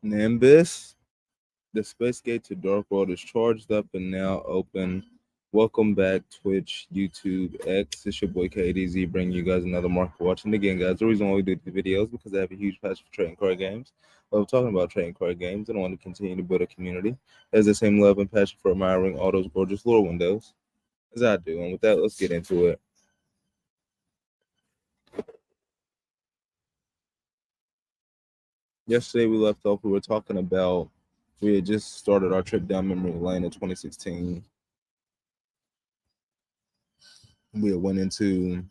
Nimbus. The space gate to Dark World is charged up and now open. Welcome back, Twitch, YouTube, X. It's your boy KDZ bringing you guys another market watch. And again, guys, the reason why we do these videos because I have a huge passion for trading card games. Love talking about trading card games, and I want to continue to build a community that has the same love and passion for admiring all those gorgeous lore windows as I do. And with that, let's get into it. Yesterday we left off. We were talking about we had just started our trip down memory lane in 2016. We had went into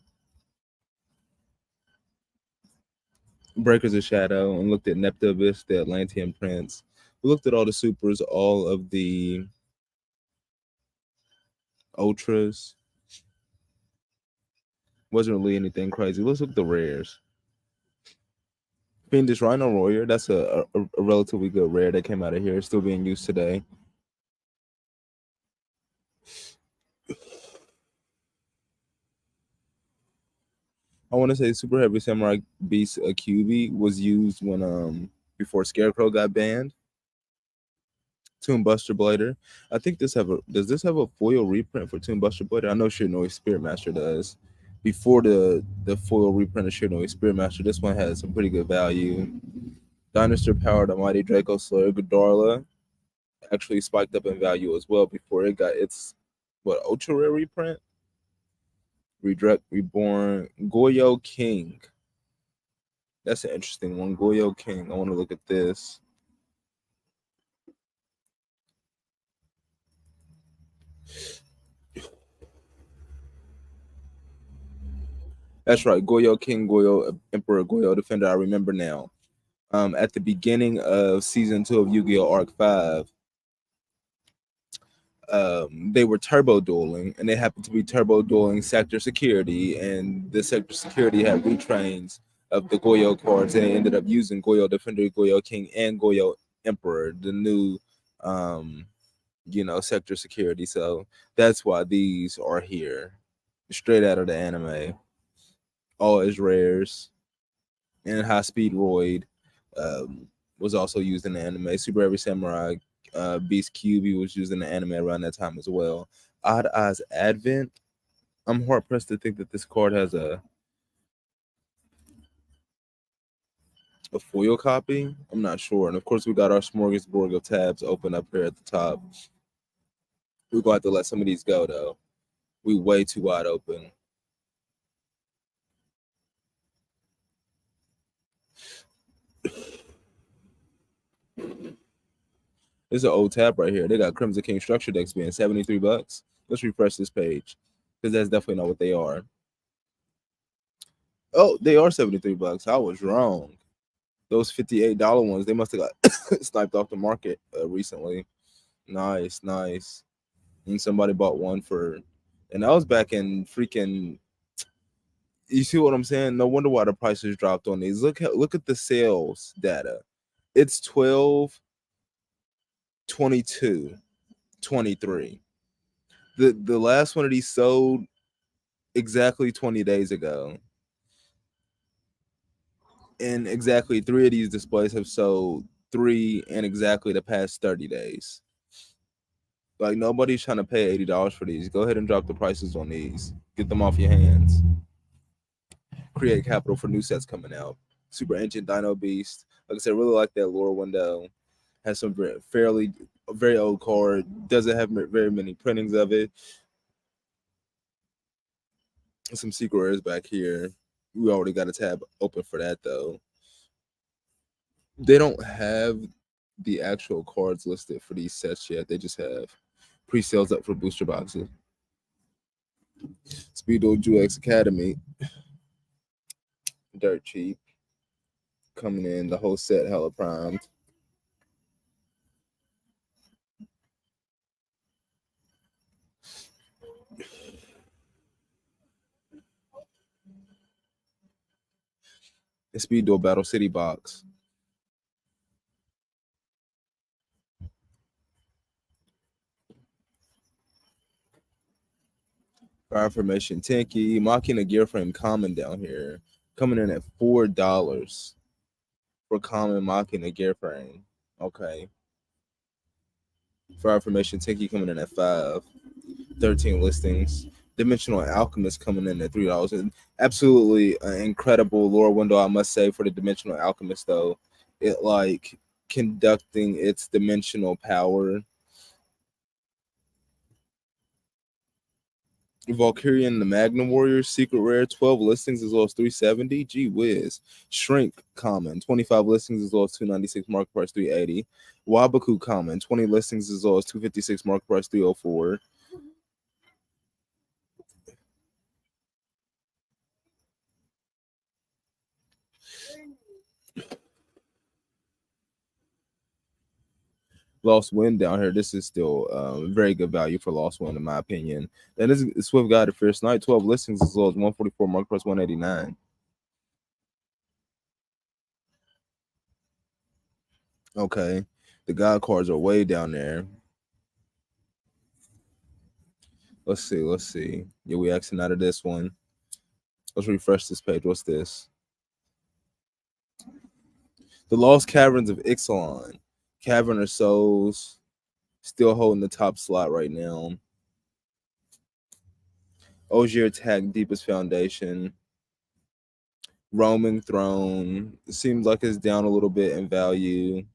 Breakers of Shadow and looked at Neptubis, the Atlantean Prince. We looked at all the supers, all of the ultras. Wasn't really anything crazy. Let's look at the rares. Fiendish Rhino Warrior, that's a relatively good rare that came out of here. It's still being used today. I want to say Super Heavy Samurai Beast QB was used when before Scarecrow got banned. Tomb Buster Blader. I think does this have a foil reprint for Tomb Buster Blader? I know Shiranui Spirit Master does. Before the foil reprint of Shiranui Spirit Master, this one has some pretty good value. Dinosaur Powered Mighty Draco Slayer Godarla actually spiked up in value as well before it got its ultra rare reprint. Reborn Goyo King. That's an interesting one. Goyo King. I want to look at this. That's right. Goyo King, Goyo Emperor, Goyo Defender. I remember now. At the beginning of season 2 of Yu-Gi-Oh! Arc 5, they were turbo dueling, and they happened to be turbo dueling Sector Security, and the Sector Security had retrains of the Goyo cards, and they ended up using Goyo Defender, Goyo King, and Goyo Emperor, the new, Sector Security. So that's why these are here, straight out of the anime. All is rares, and High Speed Roid was also used in the anime. Super Heavy Samurai Beast QB was used in the anime around that time as well. Odd Eyes Advent. I'm hard pressed to think that this card has a foil copy. I'm not sure. And of course, we got our smorgasbord of tabs open up here at the top. We're going to have to let some of these go, though. We way too wide open. This is an old tab right here. They got Crimson King structure decks being $73. Let's refresh this page because that's definitely not what they are. Oh, they are $73. I was wrong. Those $58 ones, they must have got sniped off the market recently. Nice. And somebody bought one and that was back in freaking. You see what I'm saying? No wonder why the prices dropped on these. Look at the sales data. It's 12, 22, 23. The last one of these sold exactly 20 days ago. And exactly 3 of these displays have sold 3 in exactly the past 30 days. Like, nobody's trying to pay $80 for these. Go ahead and drop the prices on these. Get them off your hands. Create capital for new sets coming out. Super Ancient Dino Beast. Like I said, really like that lore window. Has some very old card. Doesn't have very many printings of it. Some secret rares back here. We already got a tab open for that, though. They don't have the actual cards listed for these sets yet. They just have pre-sales up for booster boxes. Speedo Juex Academy. Dirt cheap. Coming in, the whole set hella primed. The Speedo Battle City box. Fire Formation Tenki, Mocking a Gear Frame common down here, coming in at $4 for common Mocking a Gear Frame. Okay. Fire Formation Tenki coming in at 5. 13 listings. Dimensional Alchemist coming in at $3. And absolutely an incredible lore window, I must say, for the Dimensional Alchemist, though. It like conducting its dimensional power. Valkyrian the Magnum Warrior, Secret Rare, 12 listings as well as 370. Gee whiz. Shrink common, 25 listings as well as 296, market price 380. Wabaku common, 20 listings as well as 256, market price 304. Lost Wind down here. This is still very good value for Lost Wind, in my opinion. Then this is Swift Guide to Fierce Night, 12 listings as well as 144, market price 189. Okay. The God cards are way down there. Let's see. Let's see. Yeah, we axing out of this one. Let's refresh this page. What's this? The Lost Caverns of Ixalan. Cavern of Souls. Still holding the top slot right now. Ogier Attack, Deepest Foundation. Roaming Throne. It seems like it's down a little bit in value.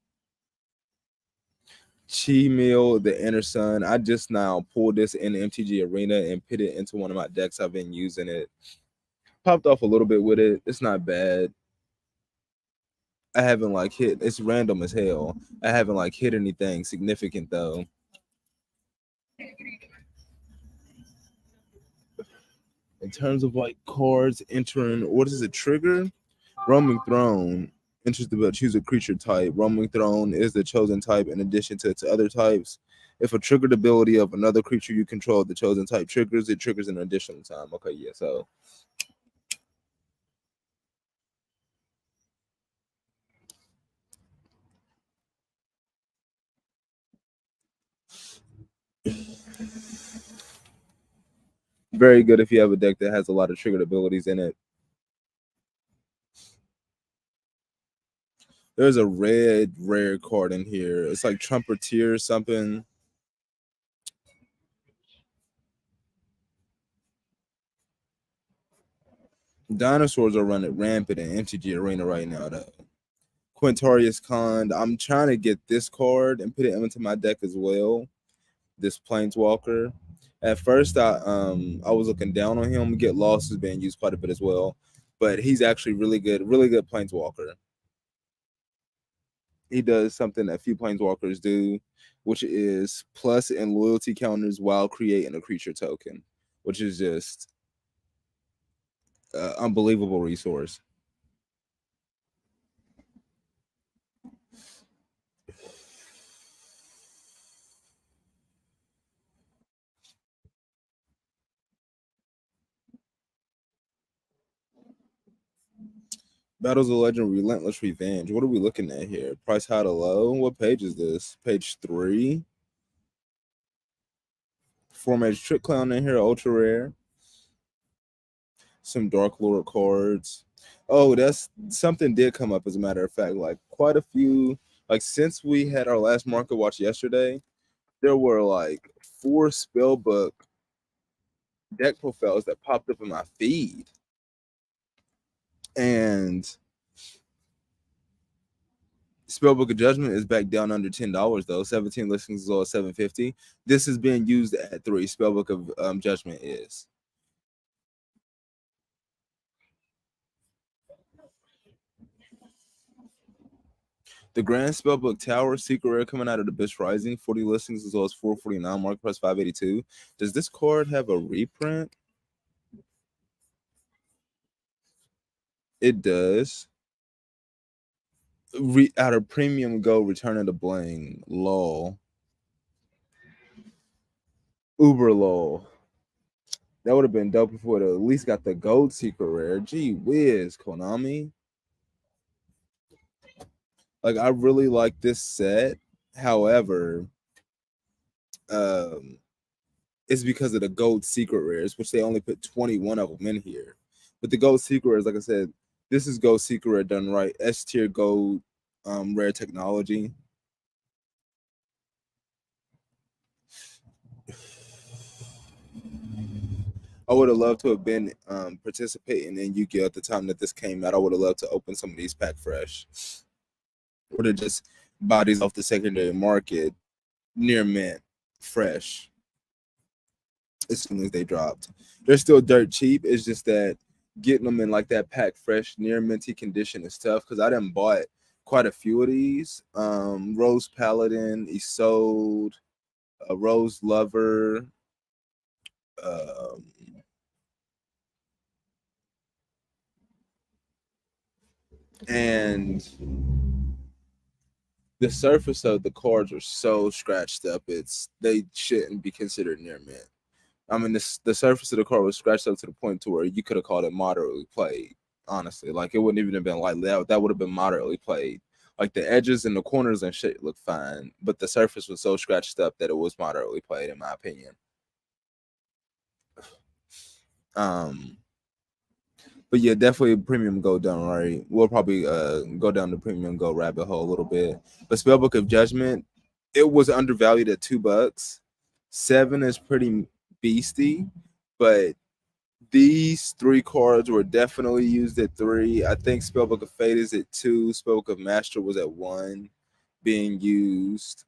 Chi Meal, the Inner Sun. I just now pulled this in the MTG Arena and put it into one of my decks. I've been using it. Popped off a little bit with it. It's not bad. I haven't like hit. It's random as hell. I haven't like hit anything significant though. In terms of like cards entering, what is it? Trigger? Roaming Throne. Interested about choose a creature type. Roaming Throne is the chosen type in addition to its other types. If a triggered ability of another creature you control, the chosen type triggers, it triggers an additional time. Okay, yeah, so very good if you have a deck that has a lot of triggered abilities in it. There's a red rare card in here. It's like Trumpeteer or something. Dinosaurs are running rampant in MTG Arena right now, though. Quintarius Khan. I'm trying to get this card and put it into my deck as well. This Planeswalker. At first, I was looking down on him. Get Lost is being used quite a bit as well, but he's actually really good Planeswalker. He does something that few Planeswalkers do, which is plus and loyalty counters while creating a creature token, which is just unbelievable resource. Battles of Legend, Relentless Revenge. What are we looking at here? Price high to low. What page is this? Page 3. Format Trick Clown in here, ultra rare. Some Dark Lord cards. Oh, that's something did come up as a matter of fact. Like quite a few. Like since we had our last market watch yesterday, there were like 4 spellbook deck profiles that popped up in my feed, and Spellbook of Judgment is back down under $10 though. 17 listings is all $750. This is being used at 3. Spellbook of Judgment is. The Grand Spellbook Tower, Secret Rare coming out of the Abyss Rising, 40 listings as well as 449, market price 582. Does this card have a reprint? It does. Out of Premium Go, Return of the Bling. Lol. Uber lol. That would have been dope if we would have at least got the gold secret rare. Gee whiz, Konami. Like I really like this set. However, um, is because of the gold secret rares, which they only put 21 of them in here. But the gold secret rares, like I said, this is gold secret rare done right. S tier gold rare technology. I would have loved to have been participating in Yu-Gi-Oh at the time that this came out. I would have loved to open some of these pack fresh, or to just buy these off the secondary market near mint, fresh, as soon as they dropped. They're still dirt cheap. It's just that getting them in like that pack fresh, near minty condition is tough because I done bought quite a few of these. Rose Paladin, Isolde, Rose Lover, um, and the surface of the cards are so scratched up. They shouldn't be considered near mint. I mean, the surface of the card was scratched up to the point to where you could have called it moderately played. Honestly, like it wouldn't even have been like that. That would have been moderately played. Like the edges and the corners and shit looked fine, but the surface was so scratched up that it was moderately played, in my opinion. Um, but yeah, definitely premium go down right. We'll probably go down the premium go rabbit hole a little bit. But Spellbook of Judgment, it was undervalued at $2. 7 is pretty beastie, but these 3 cards were definitely used at 3. I think Spellbook of Fate is at 2. Spellbook of Master was at 1 being used.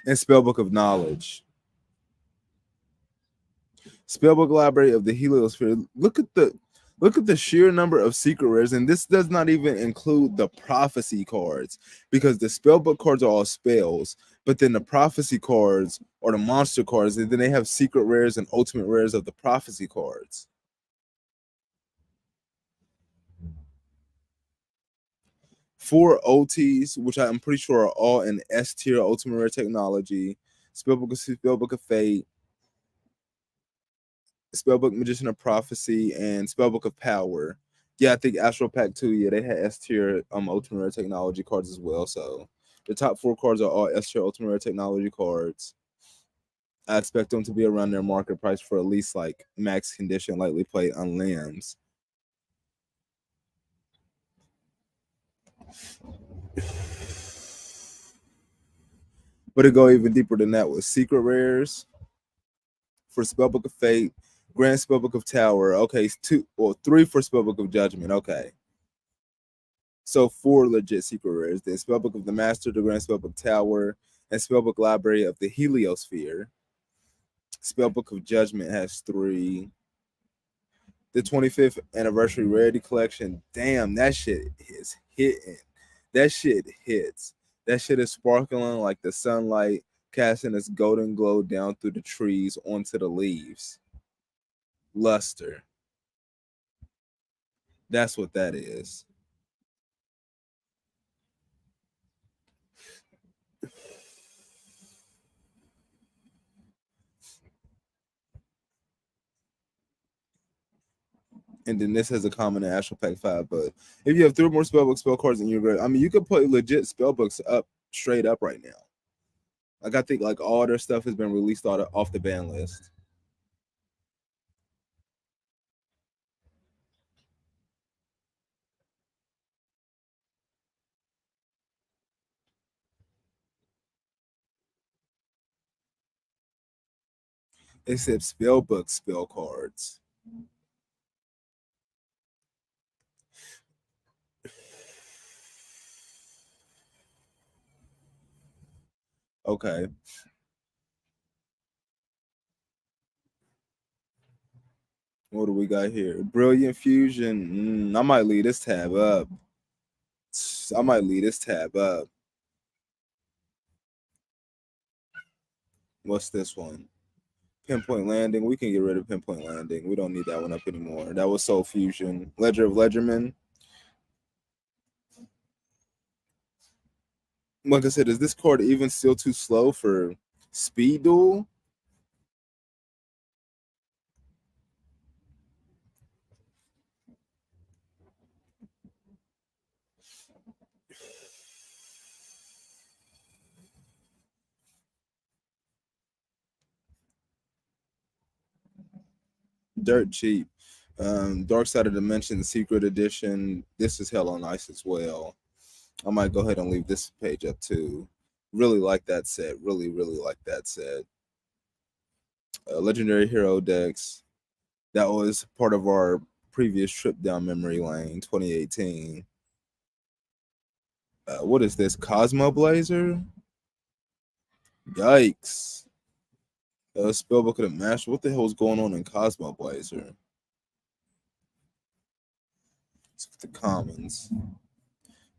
And Spellbook of Knowledge. Spellbook Library of the Heliosphere. Look at the sheer number of secret rares, and this does not even include the prophecy cards, because the spellbook cards are all spells, but then the prophecy cards are the monster cards, and then they have secret rares and ultimate rares of the prophecy cards. 4 OTs, which I'm pretty sure are all in S tier ultimate rare technology. Spellbook of Fate, Spellbook Magician of Prophecy, and Spellbook of Power. Yeah, I think Astral Pack 2, yeah, they had S tier ultimate rare technology cards as well. So the top 4 cards are all S tier ultimate rare technology cards. I expect them to be around their market price for at least like max condition, lightly played on lambs. But it go even deeper than that with secret rares for Spellbook of Fate, Grand Spellbook of Tower. Okay, 3 for Spellbook of Judgment. Okay. So 4 legit secret rares. The Spellbook of the Master, the Grand Spellbook Tower, and Spellbook Library of the Heliosphere. Spellbook of Judgment has 3. The 25th anniversary rarity collection. Damn, that shit is hitting. That shit hits. That shit is sparkling like the sunlight casting its golden glow down through the trees onto the leaves. Luster. That's what that is. And then this has a common in Astral Pack 5. But if you have 3 more spellbook spell cards in your grade, I mean, you could put legit spellbooks up straight up right now. Like I think like all their stuff has been released off the ban list. Except spellbook spell cards. Okay. What do we got here? Brilliant Fusion. I might leave this tab up. I might leave this tab up. What's this one? Pinpoint Landing. We can get rid of Pinpoint Landing. We don't need that one up anymore. That was Soul Fusion. Ledger of Ledgerman. Like I said, is this card even still too slow for Speed Duel? Dirt cheap. Dark Side of Dimension Secret Edition. This is hella nice as well. I might go ahead and leave this page up too. Really like that set. Really, really like that set. Legendary Hero decks. That was part of our previous trip down memory lane, 2018. What is this? Cosmo Blazer? Yikes. Spellbook of the Master. What the hell is going on in Cosmo Blazer? It's the commons.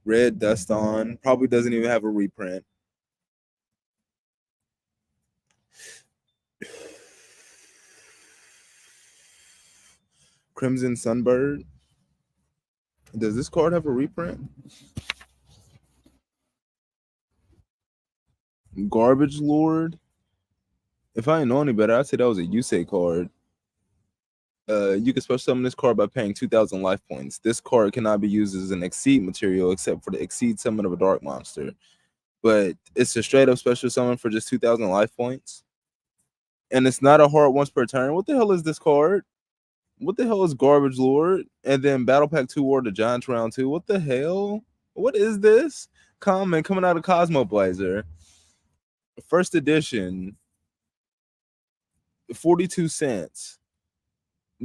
Red Dust On. Probably doesn't even have a reprint. Crimson Sunbird. Does this card have a reprint? Garbage Lord. If I didn't know any better, I'd say that was a Yusei card. You can special summon this card by paying 2,000 life points. This card cannot be used as an Exceed material except for the Exceed summon of a dark monster. But it's a straight up special summon for just 2,000 life points. And it's not a hard once per turn. What the hell is this card? What the hell is Garbage Lord? And then Battle Pack 2 War to Giants Round 2. What the hell? What is this? Common coming out of Cosmo Blazer. First edition. 42 cents.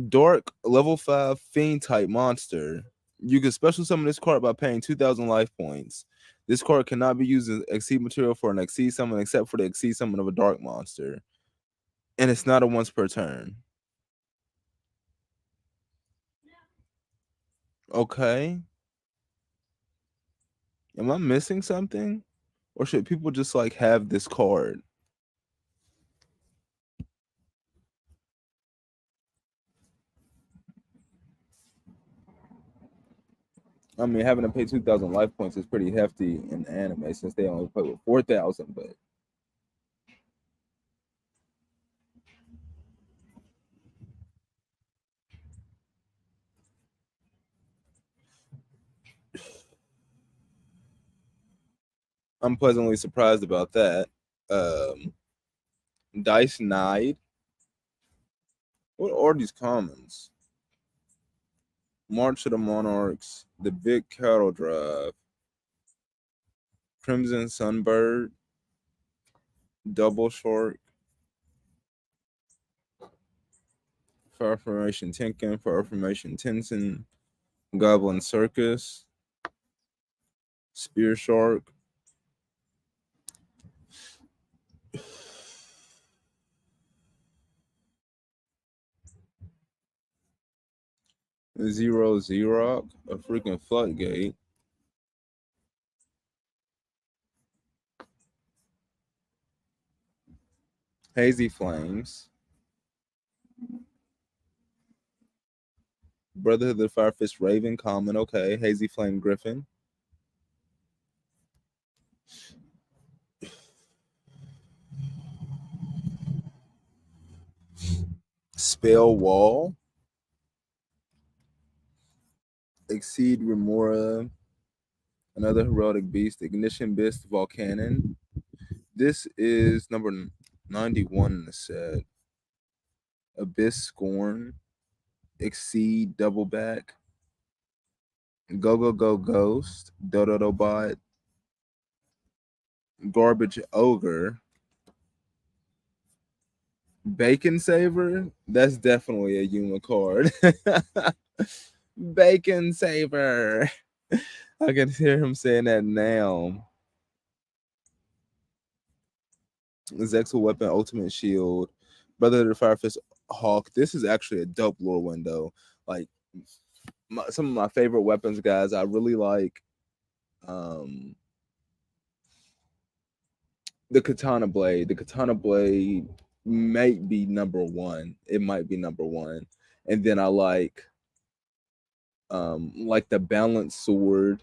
Dark level 5 fiend type monster. You can special summon this card by paying 2,000 life points. This card cannot be used as Exceed material for an Exceed summon except for the Exceed summon of a dark monster. And it's not a once per turn. Okay. Am I missing something? Or should people just like have this card? I mean, having to pay 2,000 life points is pretty hefty in anime since they only play with 4,000. But I'm pleasantly surprised about that. Dice Knight. What are these commons? March of the Monarchs, the Big Cattle Drive, Crimson Sunbird, Double Shark, Fire Formation Tenkin, Fire Formation Tenson, Goblin Circus, Spear Shark, Zero Xerox, a freaking floodgate, Hazy Flames, Brotherhood of the Firefist Raven, common, okay, Hazy Flame Griffin, Spell Wall, Exceed Remora, another Heraldic Beast, Ignition Beast Volcanon. This is number 91 in the set. Abyss Scorn, Exceed Doubleback, Go Go Go Ghost, Dododobot, Garbage Ogre, Bacon Saver. That's definitely a Yuma card. Bacon Saver. I can hear him saying that now. Zexal Weapon, Ultimate Shield, Brother of the Firefist Hawk. This is actually a dope lore window. Like some of my favorite weapons, guys. I really like the Katana Blade. The Katana Blade might be number one. It might be number one. And then I like the balanced sword.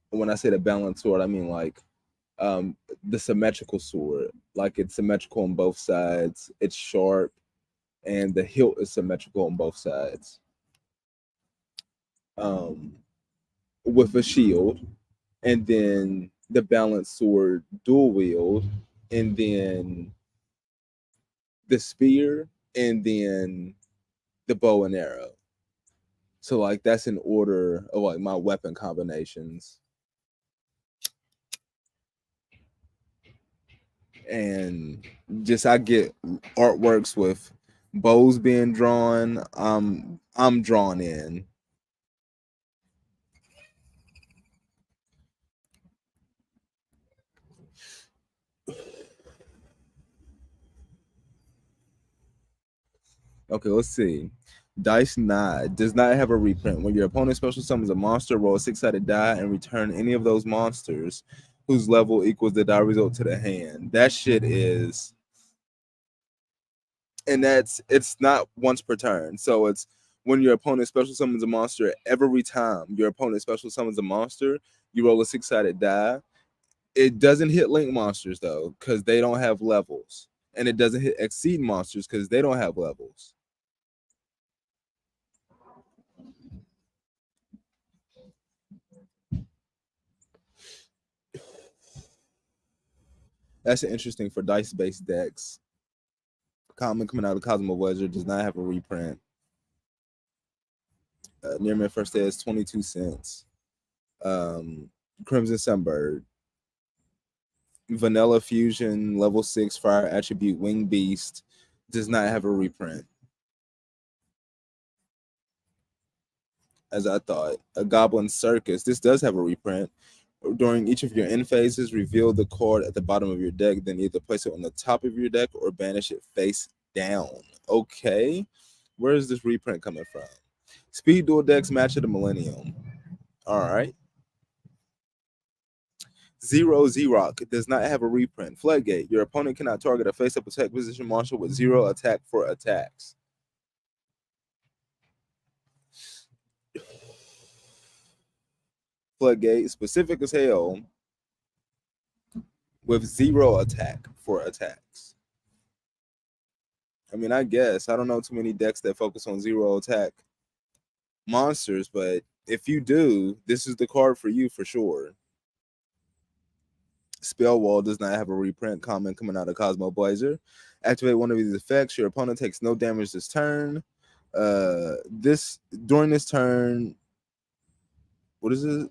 When I say the balanced sword, I mean like the symmetrical sword. Like it's symmetrical on both sides. It's sharp, and the hilt is symmetrical on both sides. With a shield. and then the balanced sword dual wield, and then the spear, and then the bow and arrow. So like that's in order of like my weapon combinations. And just I get artworks with bows being drawn. I'm drawn in. Okay, let's see. Dice Nod does not have a reprint. When your opponent special summons a monster, roll a six-sided die and return any of those monsters whose level equals the die result to the hand. That shit is, and it's not once per turn. So it's when your opponent special summons a monster, every time your opponent special summons a monster, you roll a six-sided die. It doesn't hit link monsters though, because they don't have levels. And it doesn't hit exceed monsters because they don't have levels. That's interesting for dice-based decks. Common coming out of Cosmo Wizard does not have a reprint. Near Man First Day is 22 cents. Crimson Sunbird. Vanilla Fusion, level 6 fire attribute Wing Beast does not have a reprint. As I thought. A Goblin Circus. This does have a reprint. During each of your end phases, reveal the card at the bottom of your deck, then either place it on the top of your deck or banish it face down. Okay. Where is this reprint coming from? Speed Duel decks match of the Millennium. All right. Zero Z-Rock does not have a reprint. Floodgate. Your opponent cannot target a face-up attack position monster with 0 attack for attacks. Floodgate, specific as hell, with 0 attack for attacks. I mean, I guess. I don't know too many decks that focus on 0 attack monsters, but if you do, this is the card for you for sure. Spell Wall does not have a reprint. Common coming out of Cosmo Blazer. Activate one of these effects. Your opponent takes no damage this turn. During this turn, what is it?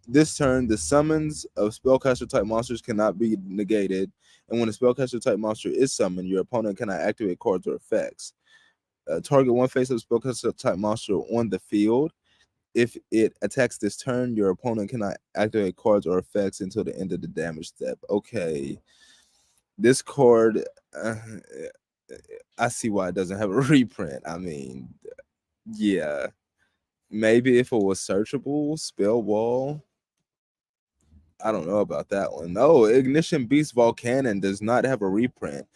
This turn, the summons of spellcaster type monsters cannot be negated, and when a spellcaster type monster is summoned, your opponent cannot activate cards or effects. Target one face-up spellcaster type monster on the field. If it attacks this turn, your opponent cannot activate cards or effects until the end of the damage step. Okay, this card, I see why it doesn't have a reprint. I mean, yeah, maybe if it was searchable, Spell Wall. I don't know about that one. No, Ignition Beast Volcanon does not have a reprint.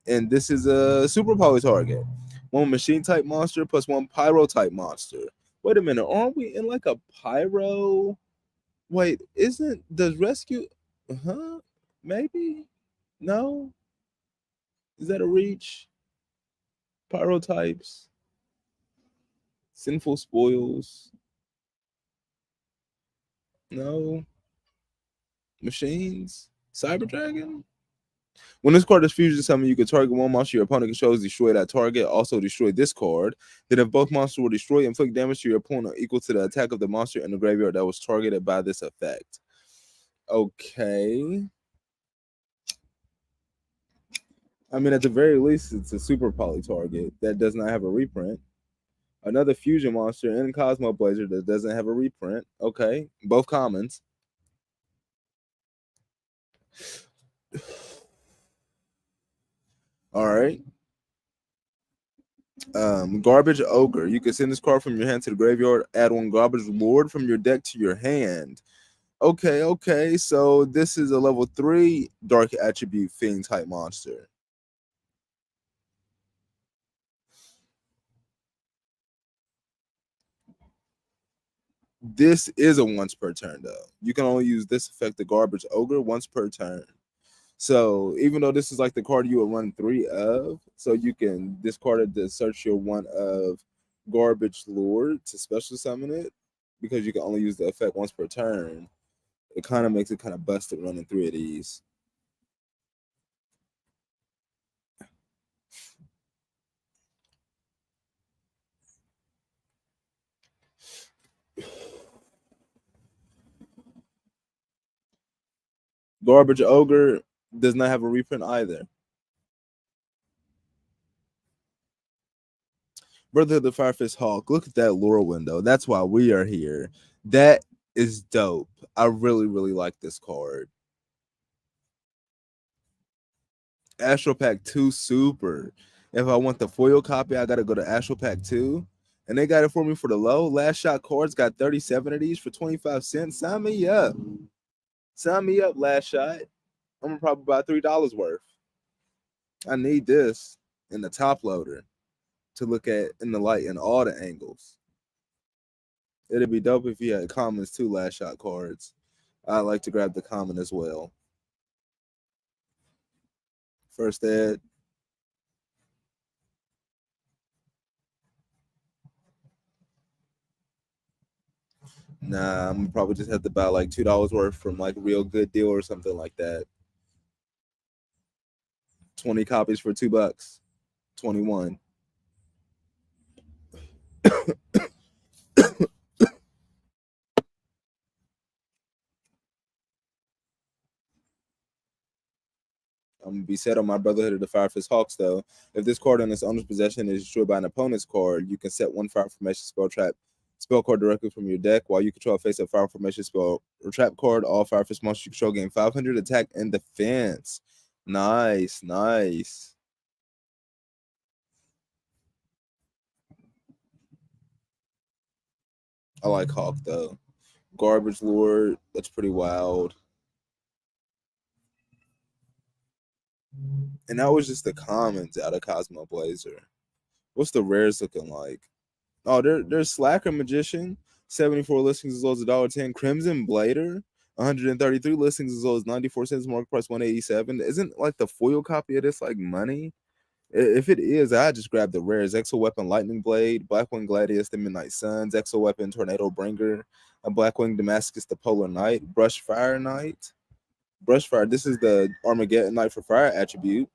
And this is a super poly target. One machine type monster plus one pyro type monster. Wait a minute, aren't we in like a pyro? Wait, does rescue maybe? No? Is that a reach? Pyro types. Sinful spoils. No. Machines? Cyber Dragon? When this card is fusion summoned, you can target one monster your opponent controls, destroy that target, also destroy this card. Then if both monsters will destroy, inflict damage to your opponent equal to the attack of the monster in the graveyard that was targeted by this effect. Okay. I mean, at the very least, it's a super poly target that does not have a reprint. Another fusion monster in Cosmo Blazer that doesn't have a reprint. Okay. Both commons. All right. Garbage Ogre. You can send this card from your hand to the graveyard. Add one Garbage Lord from your deck to your hand. Okay. So this is a level 3 Dark Attribute Fiend type monster. This is a once per turn though. You can only use this effect, the Garbage Ogre, once per turn. So even though this is like the card you would run 3 of, so you can discard it to search your one of Garbage Lord to special summon it, because you can only use the effect once per turn. It kind of makes it kind of busted running 3 of these. Garbage Ogre does not have a reprint either. Brother of the Firefist Hawk, look at that lore window. That's why we are here. That is dope. I really, really like this card. Astro Pack 2 Super. If I want the foil copy, I got to go to Astro Pack 2. And they got it for me for the low. Last shot cards got 37 of these for 25 cents. Sign me up. Sign me up, last shot. I'm going to probably buy $3 worth. I need this in the top loader to look at in the light in all the angles. It'd be dope if you had commons too, last shot cards. I'd like to grab the common as well. First ed. Nah, I'm gonna probably just have to buy like $2 worth from like Real Good Deal or something like that. 20 copies for $2. 21. I'm gonna be set on my Brotherhood of the Firefist Hawks though. If this card in its owner's possession is destroyed by an opponent's card, you can set one fire formation spell trap spell card directly from your deck. While you control a face-up fire formation spell or trap card, all Firefist monsters you control gain 500 attack and defense. Nice, nice. I like Hawk though. Garbage Lord, that's pretty wild. And that was just the commons out of Cosmo Blazer. What's the rares looking like? Oh, there's Slacker Magician, 74 listings as low as $1.10. Crimson Blader, 133 listings as low as 94 cents. Market price 187. Isn't like the foil copy of this like money? If it is, I just grab the rares. Exo Weapon Lightning Blade, Blackwing Gladius, the Midnight Suns, Exo Weapon Tornado Bringer, a Blackwing Damascus, the Polar Knight, Brush Fire Knight. Brush Fire, this is the Armageddon Knight for Fire attribute.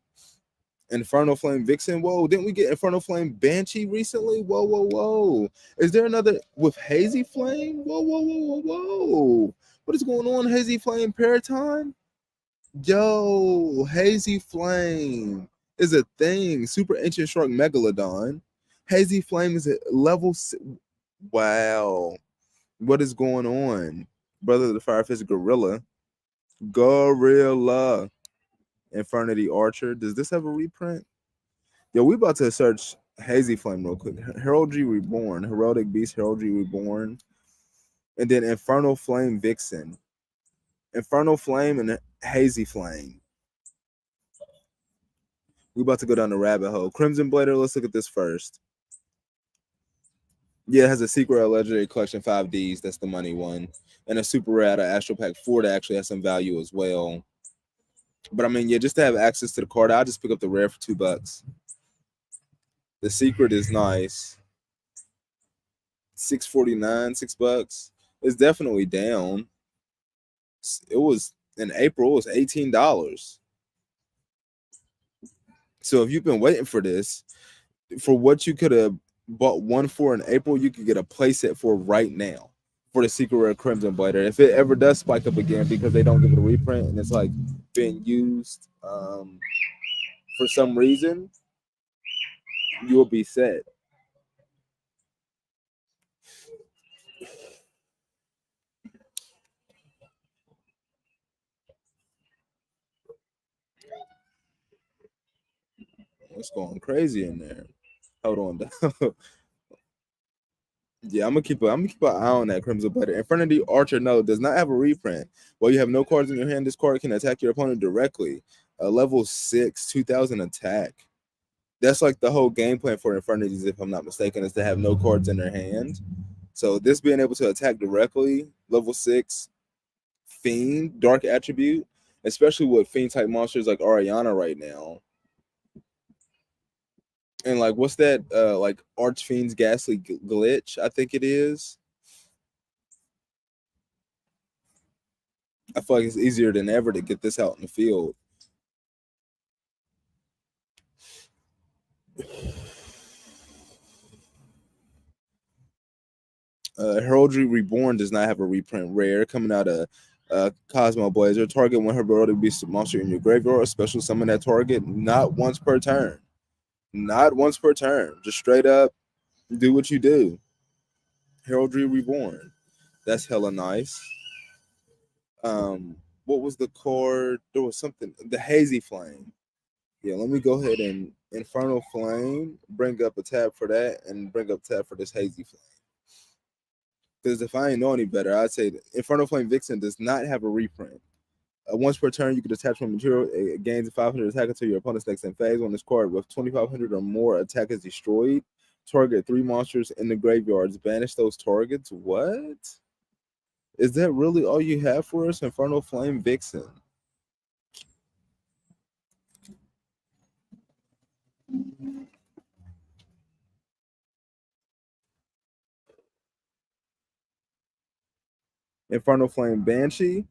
Infernal Flame Vixen. Whoa, didn't we get Infernal Flame Banshee recently? Whoa, whoa, whoa. Is there another with Hazy Flame? Whoa, whoa, whoa, whoa, whoa. What is going on, Hazy Flame Paratime? Yo, Hazy Flame is a thing. Super Ancient Shark Megalodon. Hazy Flame is at level. Wow. What is going on? Brother of the Firefist Gorilla. Gorilla. Infernity Archer. Does this have a reprint? Yo, we about to search Hazy Flame real quick. Heraldry Reborn, Heraldic Beast, Heraldry Reborn, and then Infernal Flame Vixen, Infernal Flame, and Hazy Flame. We about to go down the rabbit hole. Crimson Blader. Let's look at this first. Yeah, it has a secret legendary collection 5Ds. That's the money one, and a super rare out of Astro Pack 4 that actually has some value as well. But I mean, yeah, just to have access to the card, I'll just pick up the rare for $2. The secret is nice. 649, $6. It's definitely down. It was in April, it was $18. So if you've been waiting for this, for what you could have bought one for in April, you could get a playset for right now for the Secret Rare Crimson Blader. If it ever does spike up again because they don't give it a reprint and it's like being used for some reason, you'll be set. It's going crazy in there. Hold on. Yeah, I'm gonna keep an eye on that Crimson Blader. Infernity Archer no does not have a reprint. While you have no cards in your hand, this card can attack your opponent directly. Level 6, 2000 attack. That's like the whole game plan for Infernities, if I'm not mistaken, is to have no cards in their hand. So this being able to attack directly, level 6, Fiend, Dark Attribute, especially with Fiend type monsters like Ariana right now. And like, what's that? Like Archfiend's Ghastly Glitch, I think it is. I feel like it's easier than ever to get this out in the field. Heraldry Reborn does not have a reprint rare coming out of Cosmo Blazer. Target when Heraldry beats the monster in your graveyard. Special summon that target not once per turn. Not once per turn. Just straight up do what you do. Heraldry Reborn. That's hella nice. What was the card? There was something. The Hazy Flame. Yeah, let me go ahead and Infernal Flame, bring up a tab for that, and bring up a tab for this Hazy Flame. Because if I ain't know any better, I'd say Infernal Flame Vixen does not have a reprint. Once per turn, you can attach one material. It gains 500 attack until your opponent's next in phase. On this card, with 2,500 or more attack is destroyed. Target 3 monsters in the graveyards. Banish those targets. What? Is that really all you have for us? Infernal Flame Vixen. Infernal Flame Banshee.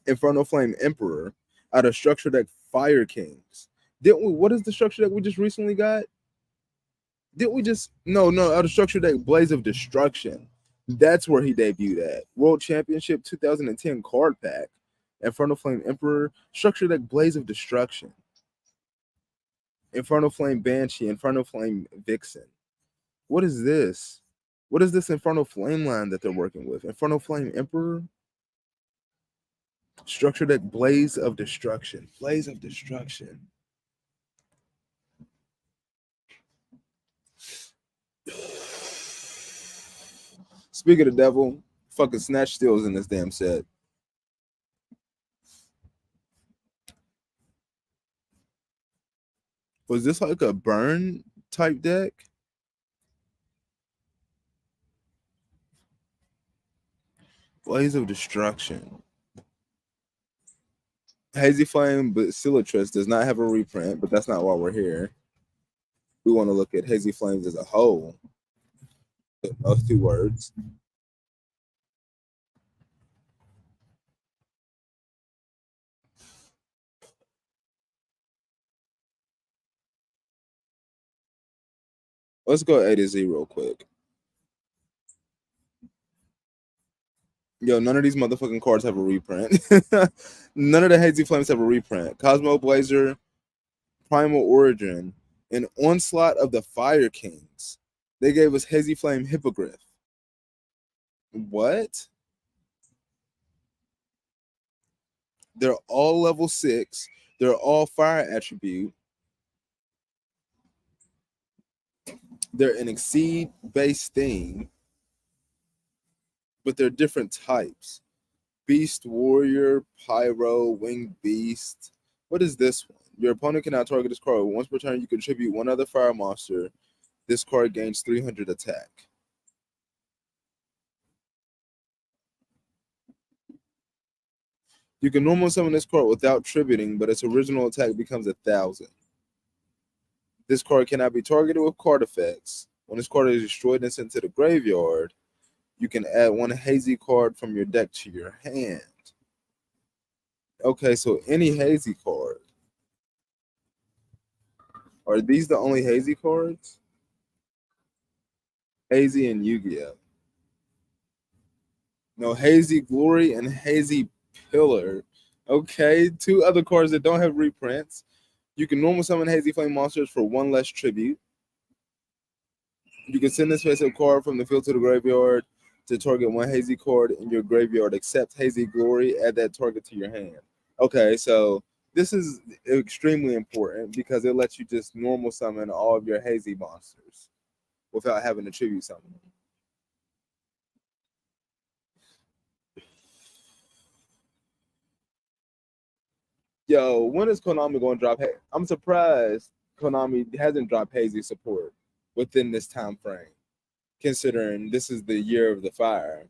Infernal Flame Emperor. Out of structure deck Fire Kings. Didn't we? What is the structure deck we just recently got? Didn't we just no out of structure deck Blaze of Destruction? That's where he debuted at. World Championship 2010 card pack. Infernal Flame Emperor, structure deck Blaze of Destruction. Infernal Flame Banshee, Infernal Flame Vixen. What is this? What is this Infernal Flame line that they're working with? Infernal Flame Emperor, structure deck Blaze of Destruction. Blaze of Destruction. Speak of the devil, fucking Snatch Steals in this damn set. Was this like a burn type deck? Blaze of Destruction. Hazy Flame Basilicrus does not have a reprint, but that's not why we're here. We want to look at Hazy Flames as a whole. Those two words. Let's go A to Z real quick. Yo, none of these motherfucking cards have a reprint. None of the Hazy Flames have a reprint. Cosmo Blazer, Primal Origin, and Onslaught of the Fire Kings. They gave us Hazy Flame Hippogriff. What? They're all level 6. They're all fire attribute. They're an exceed based thing, but they're different types. Beast Warrior, Pyro, Winged Beast. What is this one? Your opponent cannot target this card. Once per turn, you contribute one other fire monster. This card gains 300 attack. You can normal summon this card without tributing, but its original attack becomes 1,000. This card cannot be targeted with card effects. When this card is destroyed and sent to the graveyard, you can add one hazy card from your deck to your hand. Okay, so any hazy card. Are these the only hazy cards? Hazy and Yu-Gi-Oh! No, Hazy Glory and Hazy Pillar. Okay, 2 other cards that don't have reprints. You can normal summon Hazy Flame monsters for 1 less tribute. You can send this face-up card from the field to the graveyard to target 1 hazy card in your graveyard. Accept Hazy Glory, add that target to your hand. Okay, so this is extremely important because it lets you just normal summon all of your hazy monsters without having to tribute summon them. Yo, when is Konami going to drop? I'm surprised Konami hasn't dropped hazy support within this time frame, considering this is the year of the fire.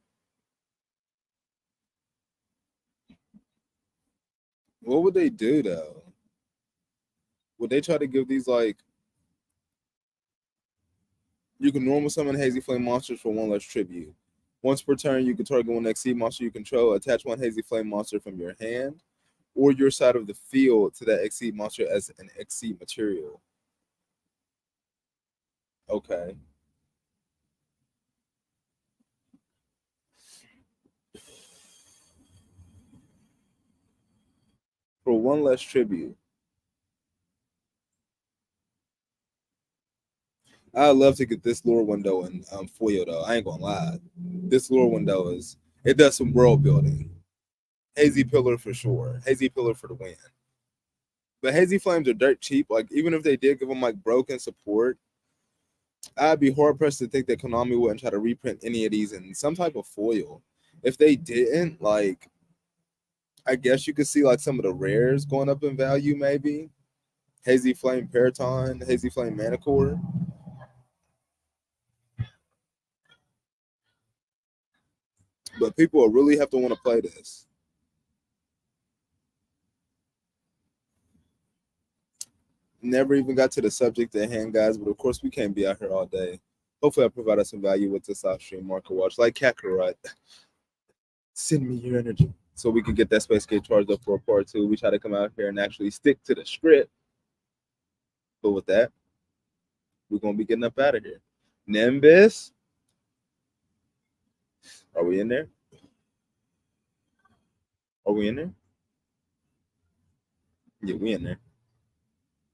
What would they do though? Would they try to give these like you can normal summon hazy flame monsters for 1 less tribute? Once per turn, you can target one Xyz monster you control, attach one Hazy Flame monster from your hand or your side of the field to that Xyz monster as an Xyz material. Okay. For one less tribute. I'd love to get this lure window in foil though. I ain't gonna lie. This lure window it does some world building. Hazy Pillar for sure. Hazy Pillar for the win. But Hazy Flames are dirt cheap. Like even if they did give them like broken support, I'd be hard pressed to think that Konami wouldn't try to reprint any of these in some type of foil. If they didn't, like I guess you could see like some of the rares going up in value, maybe. Hazy Flame Paraton, Hazy Flame Manicore. But people will really have to want to play this. Never even got to the subject at hand, guys, but of course we can't be out here all day. Hopefully I provided some value with this live stream market watch. Like Kakarot, send me your energy. So we can get that space gate charged up for a part two. We try to come out here and actually stick to the script. But with that, we're gonna be getting up out of here. Nimbus, are we in there? Are we in there? Yeah, we in there.